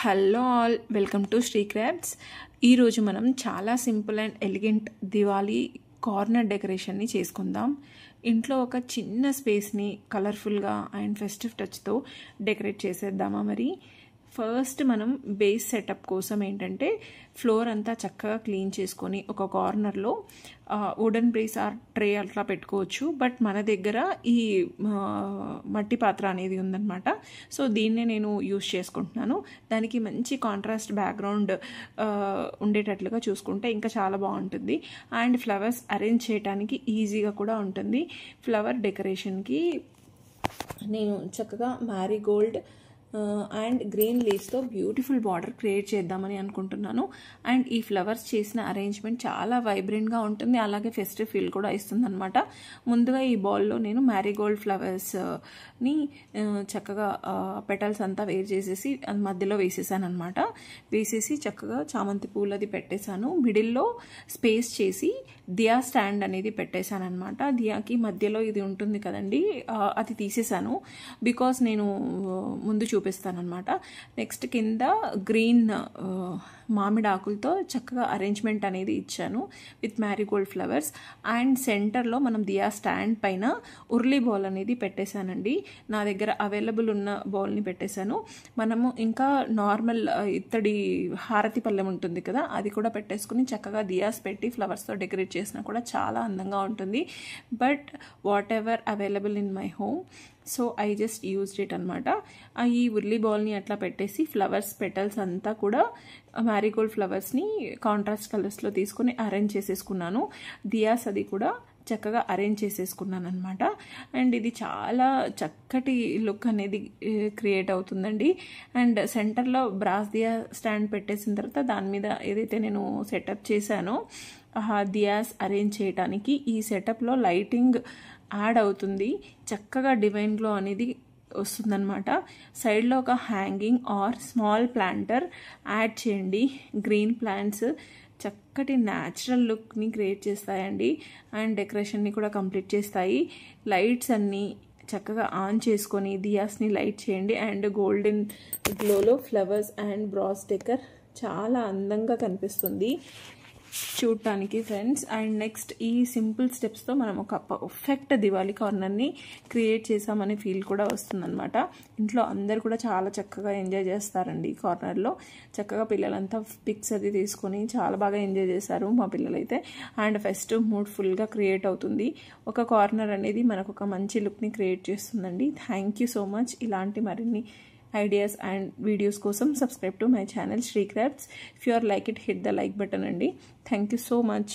Hello all, welcome to Sri crafts. ఈరోజు మనం చాలా simple and elegant Diwali corner డెకరేషన్ని చేసుకుందాం. ఇంట్లో ఒక చిన్న స్పేస్ని కలర్ఫుల్గా అండ్ ఫెస్టివ్ టచ్తో డెకరేట్ చేసేద్దామా. మరి ఫస్ట్ మనం బేస్ సెటప్ కోసం ఏంటంటే ఫ్లోర్ అంతా చక్కగా క్లీన్ చేసుకొని ఒక కార్నర్లో వుడెన్ బేస్ ఆర్ ట్రే అట్లా పెట్టుకోవచ్చు. బట్ మన దగ్గర ఈ మట్టి పాత్ర అనేది ఉందన్నమాట. సో దీన్నే నేను యూస్ చేసుకుంటున్నాను. దానికి మంచి కాంట్రాస్ట్ బ్యాక్గ్రౌండ్ ఉండేటట్లుగా చూసుకుంటే ఇంకా చాలా బాగుంటుంది. అండ్ ఫ్లవర్స్ అరేంజ్ చేయడానికి ఈజీగా కూడా ఉంటుంది. ఫ్లవర్ డెకరేషన్కి నేను చక్కగా మ్యారీగోల్డ్ అండ్ గ్రీన్ లీవ్స్తో బ్యూటిఫుల్ బార్డర్ క్రియేట్ చేద్దామని అనుకుంటున్నాను. అండ్ ఈ ఫ్లవర్స్ చేసిన అరేంజ్మెంట్ చాలా వైబ్రెంట్గా ఉంటుంది, అలాగే ఫెస్టివ్ ఫీల్ కూడా ఇస్తుంది అనమాట. ముందుగా ఈ బాల్లో నేను మ్యారీగోల్డ్ ఫ్లవర్స్ని చక్కగా పెటల్స్ అంతా వేర్ చేసేసి మధ్యలో వేసేసాను అనమాట. వేసేసి చక్కగా చామంతి పూలది పెట్టేశాను. మిడిల్లో స్పేస్ చేసి దియా స్టాండ్ అనేది పెట్టేశాను అనమాట. దియాకి మధ్యలో ఇది ఉంటుంది కదండి, అది తీసేశాను బికాస్ నేను ముందు చూపిస్తానమాట. నెక్స్ట్ కింద గ్రీన్ మామిడి ఆకులతో చక్కగా అరేంజ్మెంట్ అనేది ఇచ్చాను విత్ మ్యారీగోల్డ్ ఫ్లవర్స్. అండ్ సెంటర్లో మనం దియా స్టాండ్ పైన ఉర్లీ బౌల్ అనేది పెట్టేశానండి. నా దగ్గర అవైలబుల్ ఉన్న బౌల్ని పెట్టేశాను. మనము ఇంకా నార్మల్ ఇత్తడి హారతి పళ్ళెం ఉంటుంది కదా, అది కూడా పెట్టేసుకుని చక్కగా దియాస్ పెట్టి ఫ్లవర్స్తో డెకరేట్ చేసినా కూడా చాలా అందంగా ఉంటుంది. But what ever available in my home, so I just used it అనమాట. ఈ ఉర్లీ బాల్ని అట్లా పెట్టేసి ఫ్లవర్స్ పెటల్స్ అంతా కూడా మ్యారీగోల్డ్ ఫ్లవర్స్ని కాంట్రాస్ట్ కలర్స్లో తీసుకొని అరేంజ్ చేసేసుకున్నాను. దియాస్ అది కూడా చక్కగా అరేంజ్ చేసేసుకున్నాను అనమాట. అండ్ ఇది చాలా చక్కటి లుక్ అనేది క్రియేట్ అవుతుందండి. అండ్ సెంటర్లో బ్రాస్ దియా స్టాండ్ పెట్టేసిన తర్వాత దాని మీద ఏదైతే నేను సెటప్ చేశానో దియాస్ అరేంజ్ చేయడానికి ఈ సెటప్లో లైటింగ్ యాడ్ అవుతుంది. చక్కగా డివైన్ గ్లో అనేది వస్తుందన్నమాట. సైడ్లో ఒక hanging or small planter add చేయండి. గ్రీన్ ప్లాంట్స్ చక్కటి న్యాచురల్ లుక్ని క్రియేట్ చేస్తాయండి అండ్ డెకరేషన్ని కూడా కంప్లీట్ చేస్తాయి. లైట్స్ అన్నీ చక్కగా ఆన్ చేసుకొని దియాస్ని లైట్ చేయండి. అండ్ గోల్డెన్ గ్లోలో ఫ్లవర్స్ అండ్ బ్రాస్ డెకర్ చాలా అందంగా కనిపిస్తుంది చూడటానికి ఫ్రెండ్స్. అండ్ నెక్స్ట్ ఈ సింపుల్ స్టెప్స్తో మనం ఒక పర్ఫెక్ట్ దివాళీ కార్నర్ని క్రియేట్ చేసామనే ఫీల్ కూడా వస్తుందన్నమాట. ఇంట్లో అందరు కూడా చాలా చక్కగా ఎంజాయ్ చేస్తారండి. కార్నర్లో చక్కగా పిల్లలంతా పిక్స్ అది తీసుకొని చాలా బాగా ఎంజాయ్ చేశారు మా పిల్లలైతే. అండ్ ఫెస్టివ్ మూడ్ ఫుల్గా క్రియేట్ అవుతుంది. ఒక కార్నర్ అనేది మనకు ఒక మంచి లుక్ని క్రియేట్ చేస్తుందండి. Thank you so much. ఇలాంటి మరిన్ని ideas and videos kosam subscribe to my channel Shri Crafts. If you are like it, hit the like button andi. Thank you so much.